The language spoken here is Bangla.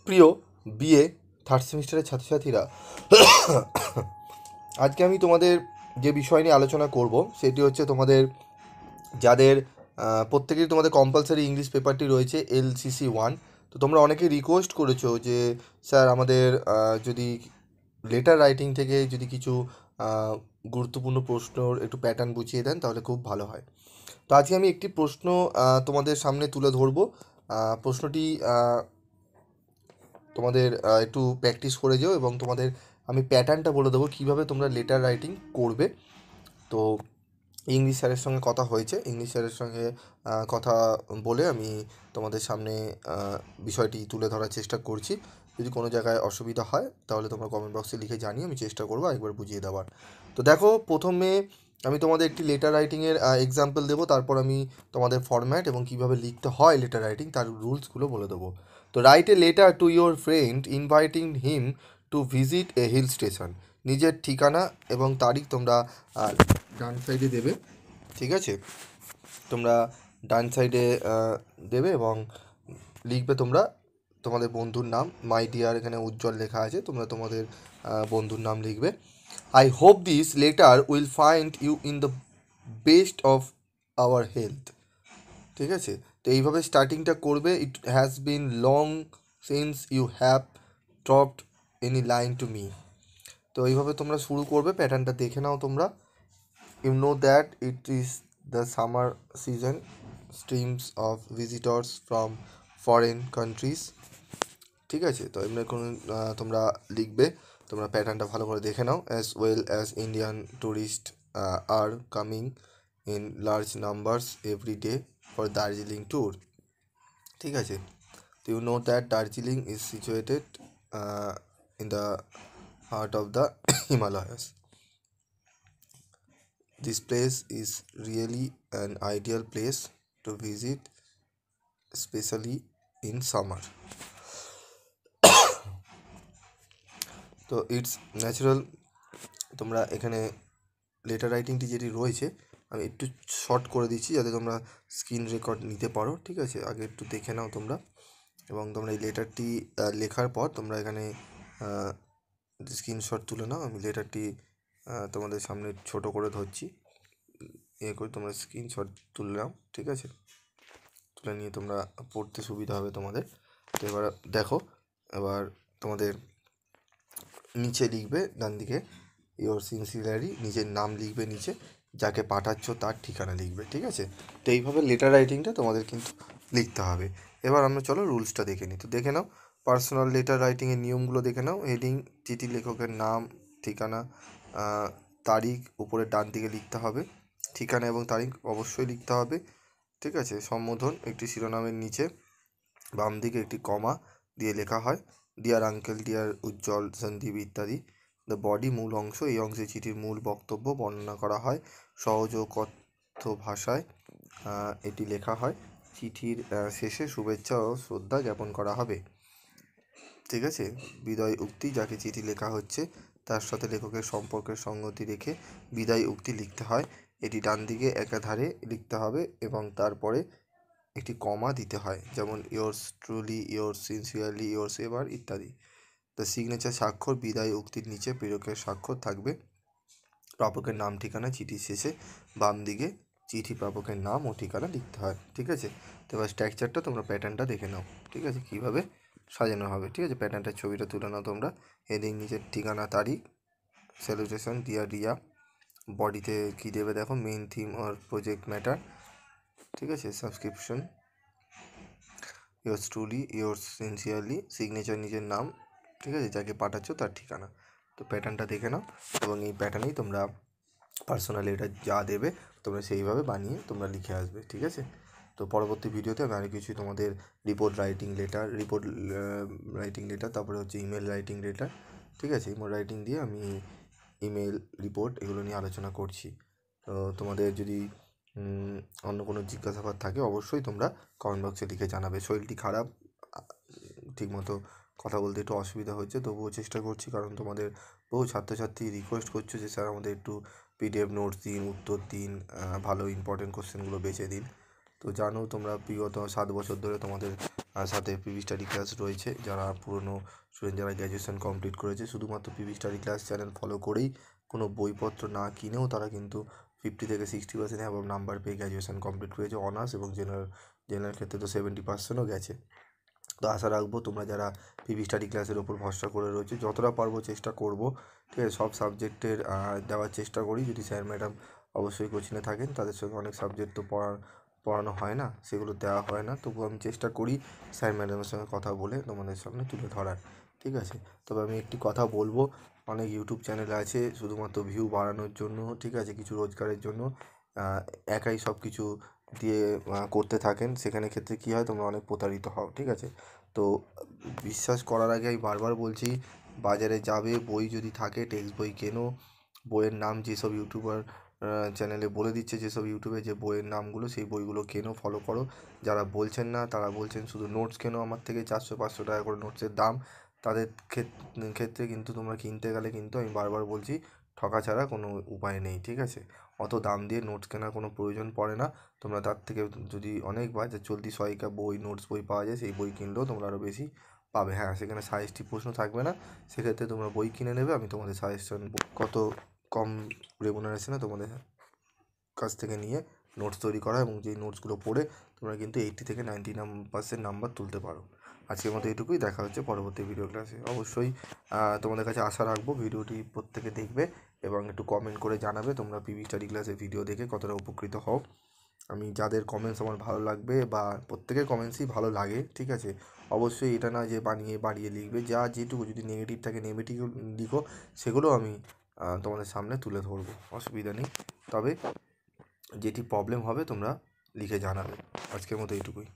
প্রিয় বিএ থার্ড সেমিস্টারের ছাত্রছাত্রীরা, আজকে আমি তোমাদের যে বিষয় নিয়ে আলোচনা করব সেটি হচ্ছে তোমাদের যাদের প্রত্যেকেরই তোমাদের কম্পালসারি ইংলিশ পেপারটি রয়েছে LCC 1। তো তোমরা অনেকে রিকোয়েস্ট করেছো যে স্যার আমাদের যদি লেটার রাইটিং থেকে যদি কিছু আহ, গুরুত্বপূর্ণ প্রশ্নর একটু প্যাটার্ন বুঝিয়ে দেন তাহলে খুব ভালো হয়। তো আজকে আমি একটি প্রশ্ন তোমাদের সামনে তুলে ধরবো। প্রশ্নটি তোমাদের একটু প্র্যাকটিস করে যেও এবং তোমাদের আমি প্যাটার্নটা বলে দেবো কীভাবে তোমরা লেটার রাইটিং করবে। তো ইংলিশ স্যারের সঙ্গে কথা হয়েছে, ইংলিশ স্যারের সঙ্গে কথা বলে আমি তোমাদের সামনে বিষয়টি তুলে ধরার চেষ্টা করছি। যদি কোনো জায়গায় অসুবিধা হয় তাহলে তোমরা কমেন্ট বক্সে লিখে জানিও, আমি চেষ্টা করবো একবার বুঝিয়ে দেওয়ার। তো দেখো, প্রথমে আমি তোমাদের একটি লেটার রাইটিংয়ের এক্সাম্পল দেবো, তারপর আমি তোমাদের ফরম্যাট এবং কীভাবে লিখতে হয় লেটার রাইটিং তার রুলসগুলো বলে দেবো। তো write a letter to your friend inviting him to visit a hill station. নিজের ঠিকানা এবং তারিখ তোমরা ডান সাইডে দেবে, ঠিক আছে? তোমরা ডান সাইডে দেবে এবং লিখবে তোমরা তোমাদের বন্ধুর নাম। মাই ডিয়ার এখানে উজ্জ্বল লেখা আছে, তোমরা তোমাদের বন্ধুর নাম লিখবে। I hope this letter will find you in the best of our health. ঠিক আছে? তো এইভাবে স্টার্টিংটা করবে। It has been long since you have dropped any line to me. তো এইভাবে তোমরা শুরু করবে, প্যাটার্নটা দেখে নাও তোমরা। You know that it is the summer season, streams of visitors from foreign countries। ঠিক আছে? তো এমনি কোনো তোমরা লিখবে, তোমরা প্যাটার্নটা ভালো করে দেখে নাও। As well as Indian tourist are coming in large numbers every day for Darjeeling tour. ঠিক আছে? তো you know that Darjeeling is situated in the heart of the Himalayas. This place is really an ideal place to visit, especially in summer. তো ইটস ন্যাচারাল। তোমরা এখানে লেটার রাইটিংটি যেটি রয়েছে আমি একটু শর্ট করে দিচ্ছি যাতে তোমরা স্ক্রিন রেকর্ড নিতে পারো। ঠিক আছে? আগে একটু দেখে নাও তোমরা, এবং তোমরা এই লেটারটি লেখার পর তোমরা এখানে স্ক্রিনশট তুলে নাও। আমি লেটারটি তোমাদের সামনে ছোট করে ধরছি, করে তোমরা স্ক্রিনশট তুলে নাও। ঠিক আছে? তুলে নিয়ে তোমরা পড়তে সুবিধা হবে তোমাদের। তো এবার দেখো, এবার তোমাদের নিচে লিখবে ডান দিকে ইয়োর সিনসিয়ারলি, নিজের নাম লিখবে নিচে, যাকে পাঠাচ্ছ তার ঠিকানা লিখবে। ঠিক আছে? তো এইভাবে লেটার রাইটিংটা তোমাদের কিন্তু লিখতে হবে। এবার আমরা চলো রুলসটা দেখে নিই। তো দেখে নাও, পার্সোনাল লেটার রাইটিংয়ের নিয়মগুলো দেখে নাও। হেডিং, চিঠি লেখকের নাম, ঠিকানা, তারিখ উপরে ডান দিকে লিখতে হবে। ঠিকানা এবং তারিখ অবশ্যই লিখতে হবে। ঠিক আছে? সম্বোধন একটি শিরোনামের নিচে বাম দিকে একটি কমা দিয়ে লেখা হয়। ডিয়ার আঙ্কেল, ডিয়ার উজ্জ্বল, সন্দীপ ইত্যাদি। দ্য বডি মূল অংশ, এই অংশে চিঠির মূল বক্তব্য বর্ণনা করা হয় সহজ ও কথ্য ভাষায়। এটি লেখা হয়। চিঠির শেষে শুভেচ্ছা ও শ্রদ্ধা জ্ঞাপন করা হবে। ঠিক আছে? বিদায় উক্তি, যাকে চিঠি লেখা হচ্ছে তার সাথে লেখকের সম্পর্কের সঙ্গতি রেখে বিদায় উক্তি লিখতে হয়। এটি ডান দিকে একাধারে লিখতে হবে এবং তারপরে একটি কমা দিতে হয়, যেমন yours truly, yours sincerely, yours ever ইত্যাদি। দ্য সিগনেচার, স্বাক্ষর, বিদায় উক্তির নিচে প্রেরকের স্বাক্ষর থাকবে। প্রাপকের নাম ঠিকানা চিঠির শেষে বাম দিকে চিঠি প্রাপকের নাম ও ঠিকানা লিখতে হয়। ঠিক আছে? তো এবার স্ট্রাকচারটা তোমরা প্যাটার্নটা দেখে নাও। ঠিক আছে? কীভাবে সাজানো হবে। ঠিক আছে? প্যাটার্নটার ছবিটা তুলে নাও তোমরা। হেডিং নিচের ঠিকানা, তারিখ, স্যালুটেশন, ডিয়ার রিয়া। বডিতে কী দেবে দেখো, main theme or project matter. ঠিক আছে? Subscription, yours truly, yours sincerely, signature নিজের নাম। ঠিক আছে? যাকে পাঠাচ্ছ তার ঠিকানা। তো প্যাটার্নটা দেখে নাও এবং এই প্যাটার্নেই তোমরা পার্সোনাল লেটার যা দেবে তোমরা সেইভাবে বানিয়ে তোমরা লিখে আসবে। ঠিক আছে? তো পরবর্তী ভিডিওতে আমি আরও কিছু তোমাদের রিপোর্ট রাইটিং লেটার, তারপরে হচ্ছে ইমেল রাইটিং লেটার। ঠিক আছে? ইমেল রাইটিং দিয়ে আমি ইমেল রিপোর্ট এগুলো নিয়ে আলোচনা করছি। তো তোমাদের যদি অন্য কোনো জিজ্ঞাসাবাদ থাকে অবশ্যই তোমরা কমেন্ট বক্সে লিখে জানাবে। শরীরটি খারাপ, ঠিকমতো কথা বলতে একটু অসুবিধা হচ্ছে, তবুও চেষ্টা করছি, কারণ তোমাদের বহু ছাত্রছাত্রী রিকোয়েস্ট করছো যে স্যার আমাদের একটু PDF নোটস দিন, উত্তর দিন, ভালো ইম্পর্টেন্ট কোশ্চেনগুলো বেছে দিন। তো জানো তোমরা বিগত 7 বছর ধরে তোমাদের আর সাথে পিভি স্টাডি ক্লাস রয়েছে। যারা পুরনো স্টুডেন্ট, যারা গ্র্যাজুয়েশন কমপ্লিট করেছে, শুধুমাত্র PV study class channel follow করেই, কোনো বইপত্র না কিনেও তারা কিন্তু 50 থেকে 60% এবং নাম্বার পেয়ে গ্র্যাজুয়েশন কমপ্লিট করেছে। অনার্স এবং জেনারেল ক্ষেত্রে তো 70%ও গেছে। তো আশা রাখবো তোমরা যারা পিভি স্টাডি ক্লাসের ওপর ভরসা করে রয়েছে, যতটা পারবো চেষ্টা করব, ঠিক আছে, সব সাবজেক্টের দেওয়ার চেষ্টা করি। যদি স্যার ম্যাডাম অবশ্যই কোচিংয়ে থাকেন, তাদের সঙ্গে অনেক সাবজেক্ট তো পড়ানো হয় না, সেগুলো দেওয়া হয় না, তবুও আমি চেষ্টা করি স্যার ম্যাডামের সঙ্গে কথা বলে তোমাদের সামনে তুলে ধরার, ঠিক আছে। তবে আমি একটি কথা বলবো, অনেক ইউটিউব চ্যানেল আছে শুধুমাত্র ভিউ বাড়ানোর জন্য, ঠিক আছে, কিছু রোজগারের জন্য একাই সব কিছু দিয়ে করতে থাকেন। সেখানে ক্ষেত্রে কী হয়, তোমরা অনেক প্রতারিত হও, ঠিক আছে। তো বিশ্বাস করার আগে আমি বারবার বলছি, বাজারে যাবে, বই যদি থাকে টেক্সট বই কেনো। বইয়ের নাম যেসব ইউটিউবার চ্যানেলে বলে দিচ্ছে, যেসব ইউটিউবে যে বইয়ের নামগুলো, সেই বইগুলো কেনো, ফলো করো। যারা বলছেন না, তারা বলছেন শুধু নোটস কেনো আমার থেকে, 400-500 টাকা করে নোটসের দাম, তাদের ক্ষেত্রে কিন্তু তোমরা কিনতে গেলে কিন্তু আমি বারবার বলছি, ঠকা ছাড়া কোনো উপায় নেই, ঠিক আছে। অত দাম দিয়ে নোটস কেনার কোনো প্রয়োজন পড়ে না। তোমরা তার থেকে যদি অনেকবার যে চলতি সহায়িকা বই, নোটস বই পাওয়া যায়, সেই বই কিনলেও তোমরা আরও বেশি পাবে। হ্যাঁ, সেখানে সাজেস্টিভ প্রশ্ন থাকবে না, সেক্ষেত্রে তোমরা বই কিনে নেবে, আমি তোমাদের সাজেশন কত কম রেমুনারেশনে তোমাদের কাছ থেকে নিয়ে নোটস তৈরি করা, এবং যেই নোটসগুলো পড়ে তোমরা কিন্তু 80 থেকে 90% নাম্বার তুলতে পারো। আজকের মতো এটুকুই, দেখা হচ্ছে পরবর্তী ভিডিও ক্লাসে। অবশ্যই তোমাদের কাছে আশা রাখবো ভিডিওটি প্রত্যেকে দেখবে এবং একটু কমেন্ট করে জানাবে তোমরা পিভি স্টাডি ক্লাসের ভিডিও দেখে কতটা উপকৃত হও। আমি যাদের কমেন্টস আমার ভালো লাগবে, বা প্রত্যেকের কমেন্টসই ভালো লাগে, ঠিক আছে, অবশ্যই এটা না যে বাড়িয়ে লিখবে, যা যেটুকু যদি নেগেটিভ থাকে নেগেটিভ লিখো, সেগুলো আমি তোমাদের সামনে তুলে ধরবো, অসুবিধা নেই। তবে যেটি প্রবলেম হবে তোমরা লিখে জানাবে। আজকের মতো এইটুকুই।